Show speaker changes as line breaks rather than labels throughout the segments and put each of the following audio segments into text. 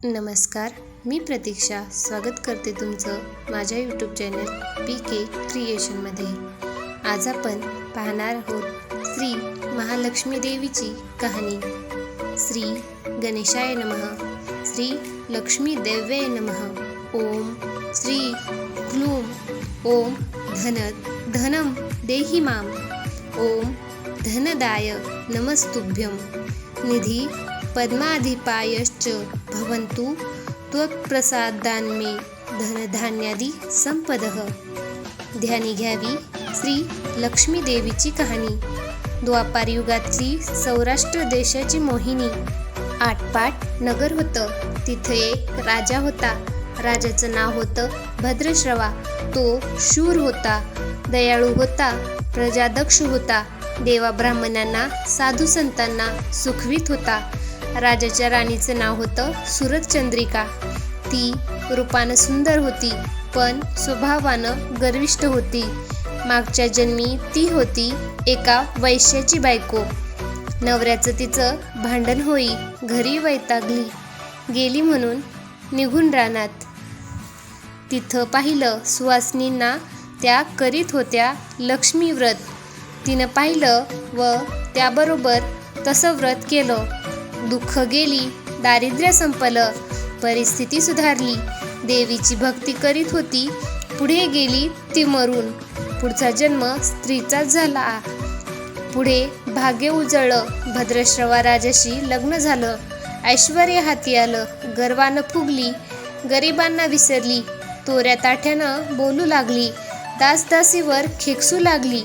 नमस्कार, मी प्रतीक्षा स्वागत करते तुमचं माझ्या यूट्यूब चॅनल PK क्रिएशनमध्ये। आज आपण पाहणार आहोत श्री महालक्ष्मी देवीची कहाणी। श्री गणेशाय नमः, श्री लक्ष्मी देव्यै नमः। ओम श्री क्लूम ओम धनं देहि माम। ओम धनदाय नमस्तुभ्यं। निधि पद्माधिपायश्च भवन्तु त्वत्प्रसादान्मे धनधान्यादि संपदः। ध्यानी घ्यावी श्री लक्ष्मी देवीची कहाणी। द्वापार युगातली सौराष्ट्र देशाची मोहिनी। आटपाट नगर होतं। तिथे एक राजा होता। राजाचं नाव होतं भद्रश्रवा। तो शूर होता, दयाळू होता, प्रजादक्ष होता, देवा ब्राह्मणांना साधू संतांना सुखवीत होता। राजाच्या राणीचं नाव होतं सुरतचंद्रिका। ती रूपानं सुंदर होती, पण स्वभावानं गर्विष्ठ होती। मागच्या जन्मी ती होती एका वैश्याची बायको। नवऱ्याचं तिचं भांडण होई घरी वैतागली गेली म्हणून निघून रानात। तिथं पाहिलं सुवासिनींना त्या करीत होत्या लक्ष्मी व्रत। तिनं पाहिलं व त्याबरोबर तसं व्रत केलं। दुःख गेली, दारिद्र्य संपलं, परिस्थिती सुधारली। देवीची भक्ती करीत होती, पुढे गेली ती मरून। पुढचा जन्म स्त्रीचाच झाला। पुढे भाग्य उजळलं, भद्रश्रवा राजाशी लग्न झालं। ऐश्वर्य हाती आलं, गर्वानं फुगली, गरिबांना विसरली, तोऱ्या ताठ्यानं बोलू लागली, दासदासीवर खेकसू लागली।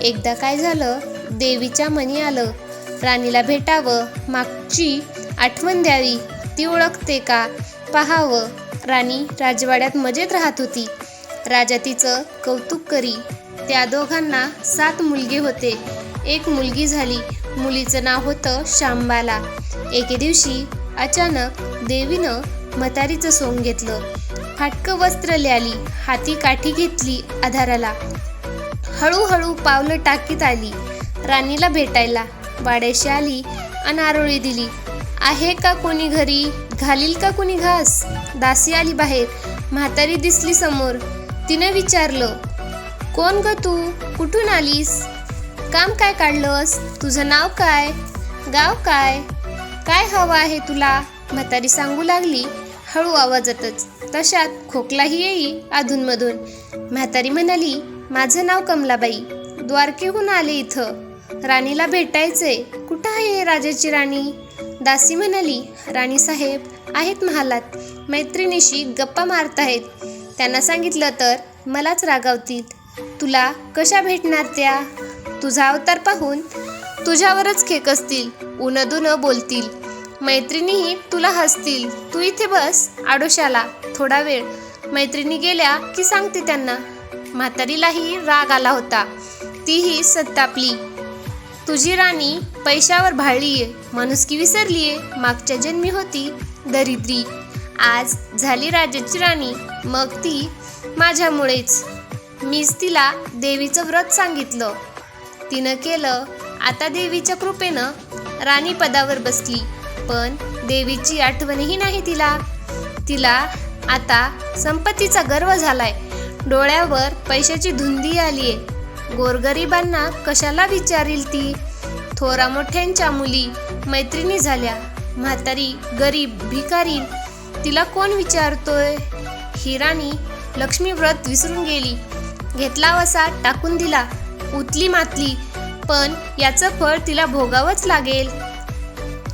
एकदा काय झालं, देवीच्या मनी आलं राणीला भेटावं, मागची आठवण द्यावी, ती ओळखते का पाहावं। राणी राजवाड्यात मजेत राहत होती। राजा तिचं कौतुक करी। त्या दोघांना 7 मुलगे होते। एक मुलगी झाली, मुलीचं नाव होतं शांबाला। एके दिवशी अचानक देवीनं म्हातारीचं सोंग घेतलं। फाटकं वस्त्र ल्याली, हाती काठी घेतली आधाराला। हळूहळू पावलं टाकीत आली राणीला भेटायला। वाड्याशी आली अन आरोळी दिली। आहे का कोणी घरी, घालील का कोणी घास। दासी आली बाहेर, म्हातारी दिसली समोर। तिनं विचारलं, कोण ग तू, कुठून आलीस, काम काय काढलंस, तुझं नाव काय, गाव काय, काय हवं आहे तुला। म्हातारी सांगू लागली हळू आवाजातच, तशात खोकलाही येई अधूनमधून। म्हातारी म्हणाली, माझं नाव कमलाबाई, द्वारकेहून आले इथं, राणीला भेटायचंय। कुठं आहे राजाची राणी। दासी म्हणाली, राणीसाहेब आहेत महालात, मैत्रिणीशी गप्पा मारताहेत। त्यांना सांगितलं तर मलाच रागावतील। तुला कशा भेटणार त्या। तुझा अवतार पाहून तुझ्यावरच खेकसतील, उनदुनं बोलतील, मैत्रिणीही तुला हसतील। तू इथे बस आडोशाला थोडा वेळ, मैत्रिणी गेल्या की सांगते त्यांना। म्हातारीलाही राग आला होता, तीही संतापली। तुझी राणी पैशावर भाळलीये, माणुसकी विसरलीये, मागच्या जन्मी होती दरिद्री, आज झाली राजाची राणी, मग ती माझ्यामुळेच। मीच तिला देवीचं व्रत सांगितलं, तिनं केलं। आता देवीच्या कृपेनं राणी पदावर बसली, पण देवीची आठवणही नाही तिला। तिला आता संपत्तीचा गर्व झालाय, डोळ्यावर पैशाची धुंदी आलीये। गोरगरिबांना कशाला विचारील ती। थोरा मोठ्यांच्या मुली मैत्रिणी झाल्या, म्हातारी गरीब भिकारी तिला कोण विचारतोय। ही राणी लक्ष्मी व्रत विसरून गेली, घेतला वसा टाकून दिला, उतली मातली, पण याचं फळ तिला भोगावंच लागेल।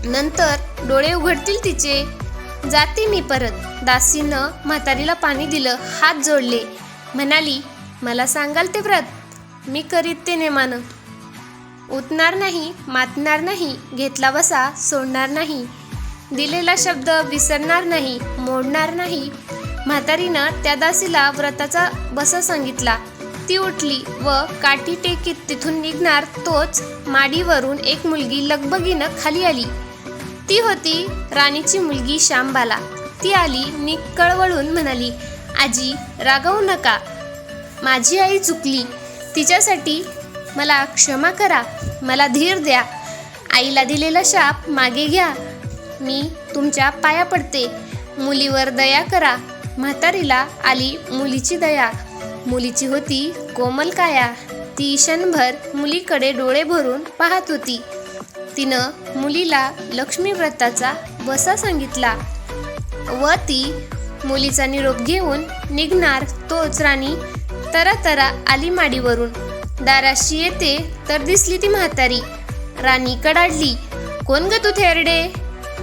नंतर डोळे उघडतील तिचे। जाते मी परत। दासीनं म्हातारीला पाणी दिलं, हात जोडले, म्हणाली, मला सांगाल ते व्रत, मी करीत ते नेमानं। उतणार नाही, मातणार नाही, घेतला वसा सोडणार नाही, दिलेला शब्द विसरणार नाही, मोडणार नाही। म्हातारीनं त्या दासीला व्रताचा बसा सांगितला। ती उठली व काठी टेकीत तिथून निघणार तोच माडीवरून एक मुलगी लगबगीनं खाली आली। ती होती राणीची मुलगी शांबाला। ती आली नी कळवळून म्हणाली, आजी रागावू नका, माझी आई चुकली, तिच्यासाठी मला क्षमा करा, मला धीर द्या, आईला दिलेला शाप मागे घ्या। मी तुमच्या पाया पडते, मुलीवर दया करा. म्हातारीला आली मुलीची दया. मुलीची होती कोमल काया. ती क्षणभर मुलीकडे डोळे भरून पाहत होती. तिनं मुलीला लक्ष्मी व्रताचा वसा सांगितला व ती मुलीचा निरोप घेऊन निघणार तोच राणी तरा आली माडीवरून. दाराशी येते तर दिसली ती म्हातारी. राणी कडाडली, कोण ग तू थेरडे,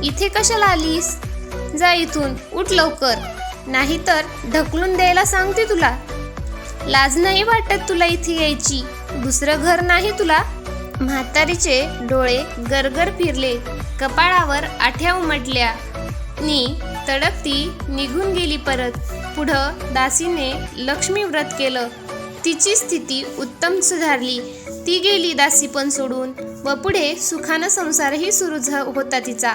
इथे कशाला आलीस? जा इथून, उठ लवकर, नाहीतर ढकलून द्यायला सांगते तुला. लाज नाही वाटत तुला इथे यायची? दुसरं घर नाही तुला? म्हातारीचे डोळे गरगर फिरले, कपाळावर आठ्या उमटल्या नी तडकती निघून गेली परत. पुढं दासीने लक्ष्मी व्रत केलं. तिची स्थिती उत्तम सुधारली. ती गेली दासी पण सोडून व पुढे सुखानं संसारही सुरू होता तिचा.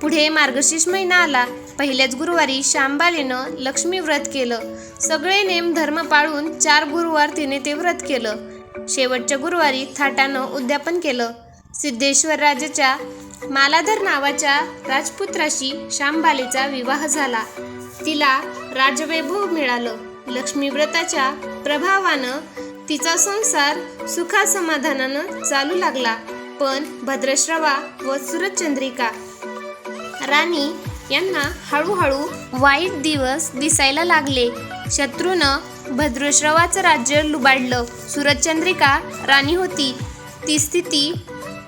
पुढे मार्गशीर्ष महिना आला. पहिल्याच गुरुवारी शांबालेनं लक्ष्मी व्रत केलं. सगळे नेम धर्म पाळून 4 गुरुवार तिने ते व्रत केलं. शेवटच्या गुरुवारी थाटानं उद्यापन केलं. सिद्धेश्वर राजाच्या मालाधर नावाच्या राजपुत्राशी शांबालेचा विवाह झाला. तिला राजवैभव मिळालं. लक्ष्मी व्रताच्या प्रभावानं तिचा संसार सुखासमाधानानं चालू लागला. पण भद्रश्रवा व सुरचंद्रिका राणी यांना हळूहळू वाईट दिवस दिसायला लागले. शत्रूनं भद्रश्रवाचं राज्य लुबाडलं. सुरचंद्रिका राणी होती. ती स्थिती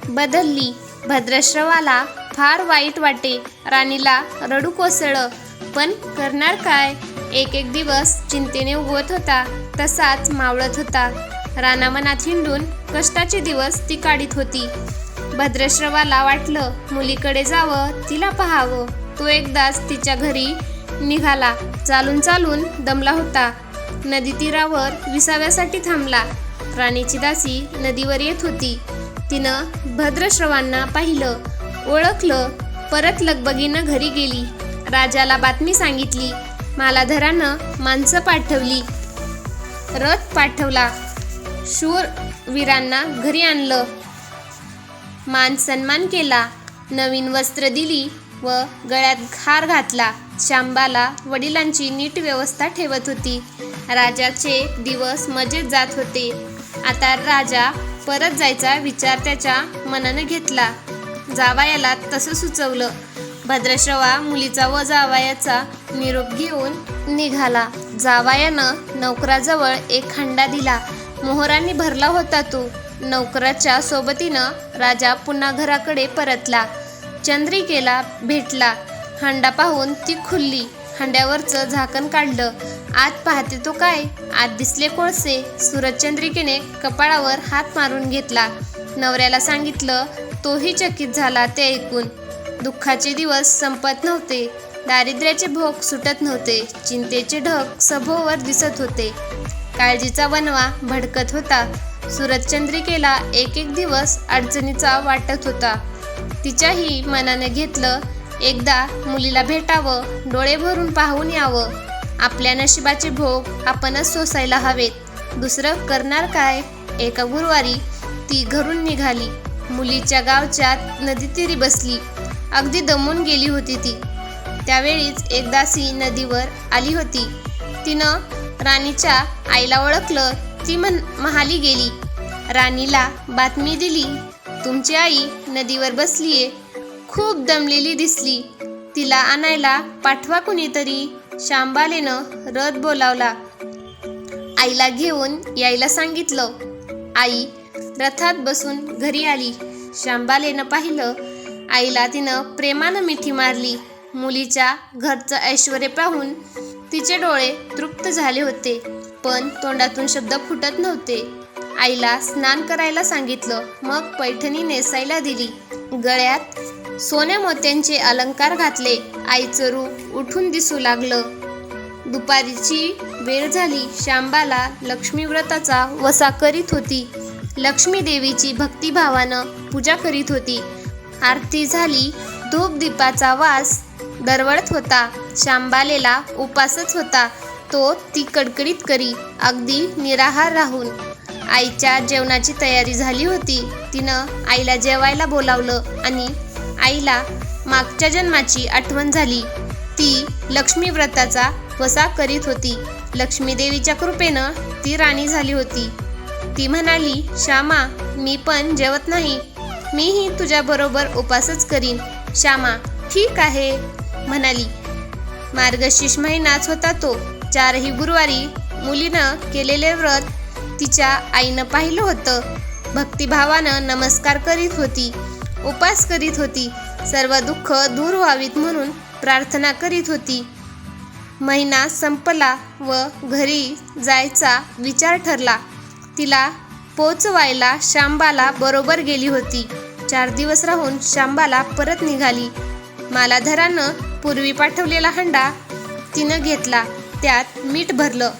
बदलली. भद्रश्रवाला फार वाईट वाटे. राणीला रडू कोसळलं. पण करणार काय? एक दिवस चिंतेने उगवत होता तसाच मावळत होता. रानामनात हिंडून कष्टाचे दिवस ती काढीत होती. भद्रश्रवाला वाटलं मुलीकडे जावं, तिला पाहावं. तो एकदाच तिच्या घरी निघाला. चालून दमला होता. नदी तीरावर विसाव्यासाठी थांबला. राणीची दासी नदीवर येत होती. तिनं भद्रश्रवांना पाहिलं, ओळखलं. परत लगबगीनं घरी गेली. राजाला बातमी सांगितली. मालाधरानं माणसं पाठवली, रथ पाठवला. शूर वीरांना घरी आणलं. मान सन्मान केला. नवीन वस्त्र दिली व गळ्यात हार घातला. शांबाला वडिलांची नीट व्यवस्था ठेवत होती. राजाचे दिवस मजेत जात होते. आता राजा परत जायचा विचार त्याच्या मनानं घेतला. जावयाला तसं सुचवलं. भद्रश्रवा मुलीचा व जावयाचा निरोप घेऊन निघाला. जावयानं नौकराजवळ एक हंडा दिला. मोहरांनी भरला होता तो. नौकराच्या सोबतीनं राजा पुन्हा घराकडे परतला. चंद्रिकेला भेटला. हंडा पाहून ती खुलली. हंड्यावरचं झाकण काढलं. आत पाहते तो काय, आत दिसले कोळसे. सुरचंद्रिकेने कपाळावर हात मारून घेतला. नवऱ्याला सांगितलं. तोही चकित झाला ते ऐकून. दुःखाचे दिवस संपत नव्हते. दारिद्र्याचे भोग सुटत नव्हते. चिंतेचे ढग सभोवर दिसत होते. काळजीचा वणवा भडकत होता. सुरचंद्रिकेला एक दिवस अडचणीचा वाटत होता. तिच्याही मनाने घेतलं एकदा मुलीला भेटावं, डोळे भरून पाहून यावं. आपल्या नशिबाचे भोग आपणच सोसायला हवेत. दुसरं करणार काय? एका गुरुवारी ती घरून निघाली. मुलीच्या गावच्या नदीतीरी बसली. अगदी दमून गेली होती ती. त्यावेळीच एक दासी नदीवर आली होती. तिनं राणीच्या आईला ओळखलं. ती महाली गेली. राणीला बातमी दिली, तुमची आई नदीवर बसलीये, खूप दमलेली दिसली. तिला आणायला पाठवा कुणीतरी. शांबालेनं रथ बोलावला. आईला घेऊन यायला सांगितलं. आई रथात बसून घरी आली. शांबालेनं पाहिलं. आईला तिनं प्रेमानं मिठी मारली. मुलीच्या घरचं ऐश्वर्य पाहून तिचे डोळे तृप्त झाले होते. पण तोंडातून शब्द फुटत नव्हते. आईला स्नान करायला सांगितलं. मग पैठणी नेसायला दिली. गळ्यात सोन्या मोत्यांचे अलंकार घातले. आईचं रूप उठून दिसू लागलं. दुपारीची वेळ झाली. शांबाला लक्ष्मी व्रताचा वसा करीत होती. लक्ष्मी देवीची भक्तिभावानं पूजा करीत होती. आरती झाली. धूप दीपाचा वास दरवळत होता. शांबालेला उपासच होता. तो ती कडकडीत करी, अगदी निराहार राहून. आईच्या जेवणाची तयारी झाली होती. तिनं आईला जेवायला बोलावलं आणि आईला मागच्या जन्माची आठवण झाली. ती लक्ष्मी व्रताचा वसा करीत होती. लक्ष्मी देवीच्या कृपेनं ती राणी झाली होती. ती म्हणाली, श्यामा, मी पण जेवत नाही, मीही तुझ्याबरोबर उपासच करीन. श्यामा, ठीक आहे म्हणाली. मार्गशीर्ष महिनाच होता तो. 4ही गुरुवारी मुलीनं केलेले व्रत तिच्या आईनं पाहिलं होतं. भक्तिभावानं नमस्कार करीत होती, उपास करीत होती, सर्व दुःख दूर व्हावीत म्हणून प्रार्थना करीत होती. महिना संपला व घरी जायचा विचार ठरला. तिला पोचवायला शांबाला बरोबर गेली होती. 4 दिवस राहून शांबाला परत निघाली. मालाधरानं पूर्वी पाठवलेला हंडा तिनं घेतला, त्यात मीठ भरलं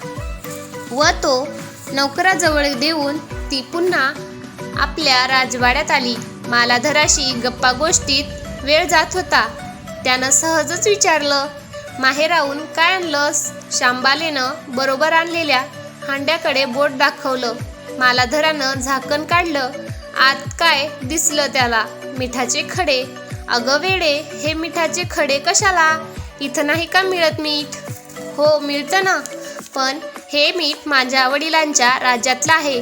व तो नौकराजवळ देऊन ती पुन्हा आपल्या राजवाड्यात आली. मालाधराशी गप्पा गोष्टीत वेळ जात होता. त्यानं सहजच विचारलं, माहेराहून काय आणलंस? शांबालेनं बरोबर आणलेल्या हांड्याकडे बोट दाखवलं. मालाधरानं झाकण काढलं. आत काय दिसलं त्याला? मिठाचे खडे. अगं वेडे, हे मिठाचे खडे कशाला? इथं नाही का मिळत मीठ? हो मिळतं ना, पण हे मीठ माझ्या वडिलांच्या राज्यातलं आहे.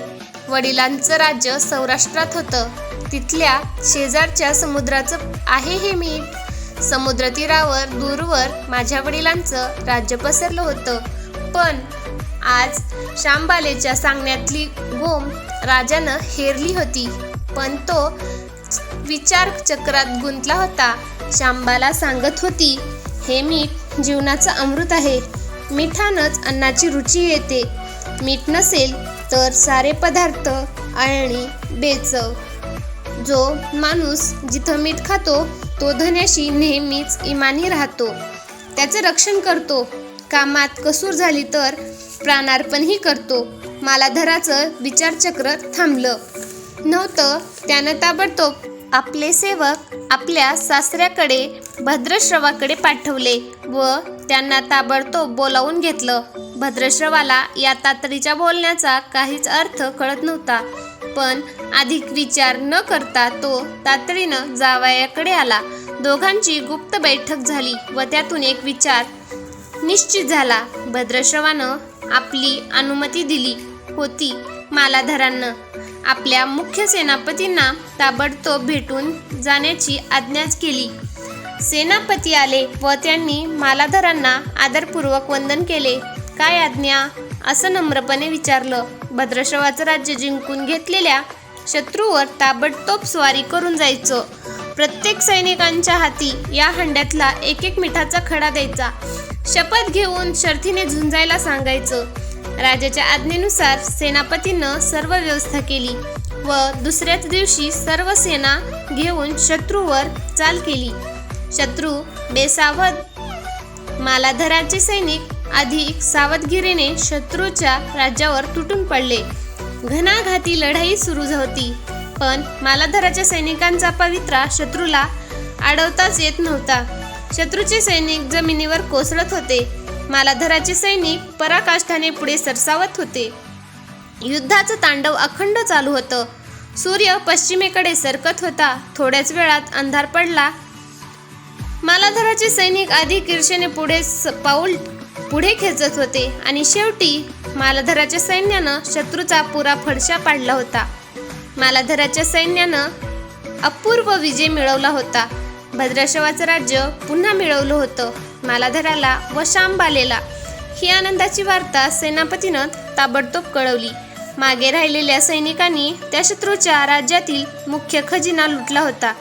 वडिलांचं राज्य सौराष्ट्रात होतं. तिथल्या शेजारच्या समुद्राचं आहे हे मीठ. समुद्रतीरावर दूरवर माझ्या वडिलांचं राज्य पसरलं होतं. पण आज शांबालेच्या सांगण्यातली गोम राजानं हेरली होती, पण तो विचार चक्रात गुंतला होता. शांबाला सांगत होती, हे मीठ जीवनाचं अमृत आहे. मिठानंच अन्नाची रुची येते. मीठ नसेल तर सारे पदार्थ आणि बेचव. जो माणूस जिथं मीठ खातो तो धन्याशी नेहमीच इमानी राहतो, त्याचं रक्षण करतो, कामात कसूर झाली तर प्राणार्पणही करतो. मालाधराचं विचारचक्र थांबलं नव्हतं. त्यानं ताबडतोब आपले सेवक आपल्या सासऱ्याकडे भद्रश्रवाकडे पाठवले व त्यांना ताबडतोब बोलावून घेतलं. भद्रश्रवाला या तातडीच्या बोलण्याचा काहीच अर्थ कळत नव्हता, पण अधिक विचार न करता तो तातडीनं जावयाकडे आला. दोघांची गुप्त बैठक झाली व त्यातून एक विचार निश्चित झाला. भद्रश्रवानं आपली अनुमती दिली होती. मालाधरांना आपल्या मुख्य सेनापतींना ताबडतोब भेटून जाण्याची आज्ञाच केली. सेनापती आले व त्यांनी मालाधरांना आदरपूर्वक वंदन केले. काय आज्ञा? असं नम्रपणे विचारलं. भद्रश्रवाचं राज्य जिंकून घेतलेल्या शत्रूवर ताबडतोब स्वारी करून जायचं. प्रत्येक सैनिकांच्या हाती या हंड्यातला एक मिठाचा खडा द्यायचा. शपथ घेऊन शर्थीने झुंजायला सांगायचं. राजाच्या आज्ञेनुसार सेनापतीनं सर्व व्यवस्था केली व दुसऱ्याच दिवशी सर्व सेना घेऊन शत्रूवर चाल केली. शत्रू बेसावध. मालाधराचे सैनिक अधिक सावधगिरीने शत्रूच्या राज्यावर तुटून पडले. घणाघाती लढाई सुरू होती, पण मालाधराच्या सैनिकांचा पवित्रा शत्रूला अडवताच येत नव्हता. शत्रूचे सैनिक जमिनीवर कोसळत होते. मालाधराचे सैनिक पराकाष्ठाने पुढे सरसावत होते. युद्धाचं तांडव अखंड चालू होतं. सूर्य पश्चिमेकडे सरकत होता. थोड्याच वेळात अंधार पडला. मालाधराचे सैनिक अधिक ईर्षेने पाऊल पुढे खेचत होते आणि शेवटी मालाधराच्या सैन्यानं शत्रूचा पुरा फडशा पाडला होता. मालाधराच्या सैन्यानं अपूर्व विजय मिळवला होता. भद्रश्रवाचं राज्य पुन्हा मिळवलं होतं. मालाधराला व शांबालेला ही आनंदाची वार्ता सेनापतीनं ताबडतोब कळवली. मागे राहिलेल्या सैनिकांनी त्या शत्रूच्या राज्यातील मुख्य खजिना लुटला होता.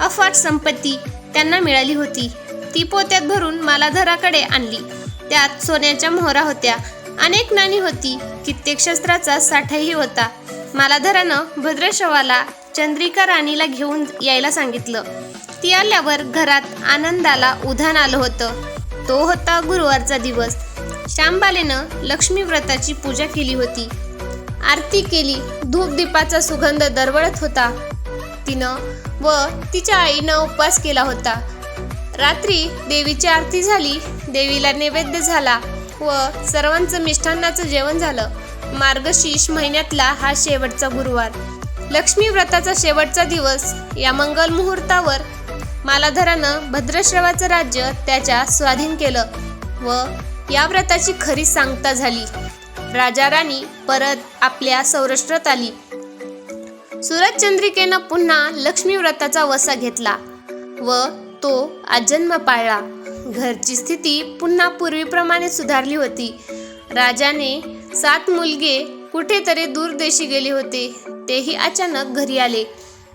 अफाट संपत्ती त्यांना मिळाली होती. ती पोत्यात भरून मालाधराकडे आणली. त्यात सोन्याच्या मोहरा होत्या, अनेक नाणी होती, कित्येक शस्त्राचा साठाही होता. मालाधरानं भद्रश्रवाला चंद्रिका राणीला घेऊन यायला सांगितलं. ती आल्यावर घरात आनंदाला उधाण आलं होतं. तो होता गुरुवारचा दिवस. शांबालेनं लक्ष्मी व्रताची पूजा केली होती. आरती केली. धूपदीपाचा सुगंध दरवळत होता. तिनं व तिच्या आईनं उपवास केला होता. रात्री देवीची आरती झाली. देवीला नैवेद्य झाला व सर्वांचं मिष्टान्नाचं जेवण झालं. मार्गशीर्ष महिन्यातला हा शेवटचा गुरुवार, लक्ष्मी व्रताचा शेवटचा दिवस. या मंगल मुहूर्तावर मालाधरानं भद्रश्रवाचं राज्य त्याच्या स्वाधीन केलं व या व्रताची खरी सांगता झाली. राजा राणी परत आपल्या सौराष्ट्रात आली. सूरजचंद्रिकेनं पुन्हा लक्ष्मी व्रताचा वसा घेतला व तो आजन्म पाळला. घरची स्थिती पुन्हा पूर्वीप्रमाणे सुधारली होती. राजाने 7 मुलगे कुठेतरी दूरदेशी गेले होते. तेही अचानक घरी आले.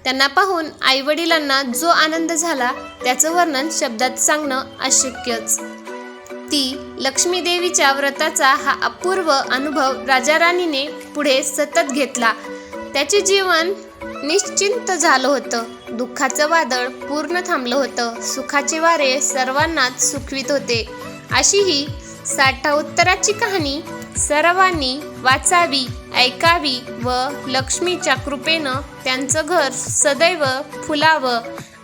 त्यांना पाहून आईवडिलांना जो आनंद झाला त्याचं वर्णन शब्दात सांगणं अशक्यच. ती लक्ष्मी देवीच्या व्रताचा हा अपूर्व अनुभव राजा राणीने पुढे सतत घेतला. त्याचे जीवन निश्चिंत झालं होतं. दुःखाचं वादळ पूर्ण थांबलं होतं. सुखाचे वारे सर्वांनाच सुखवीत होते. अशी ही 60 उत्तराची कहाणी सर्वांनी वाचावी, ऐकावी व लक्ष्मीच्या कृपेनं त्यांचं घर सदैव फुलावं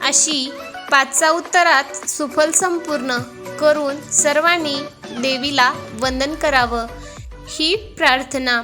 अशी 5 उत्तरात सुफल संपूर्ण करून सर्वांनी देवीला वंदन करावं ही प्रार्थना.